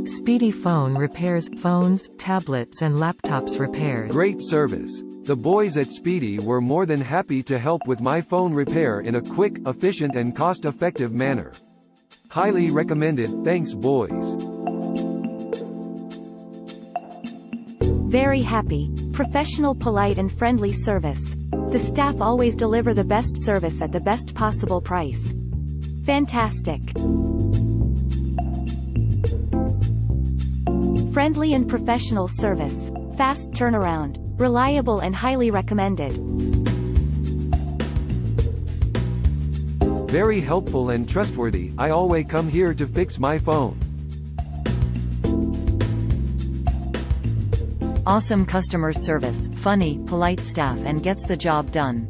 Speedy phone repairs, phones, tablets and laptops repairs. Great service. The boys at Speedy were more than happy to help with my phone repair in a quick, efficient and cost-effective manner. Highly recommended, thanks boys. Very happy. Professional, polite and friendly service. The staff always deliver the best service at the best possible price. Fantastic. Friendly and professional service. Fast turnaround. Reliable and highly recommended. Very helpful and trustworthy. I always come here to fix my phone. Awesome customer service, funny, polite staff and gets the job done.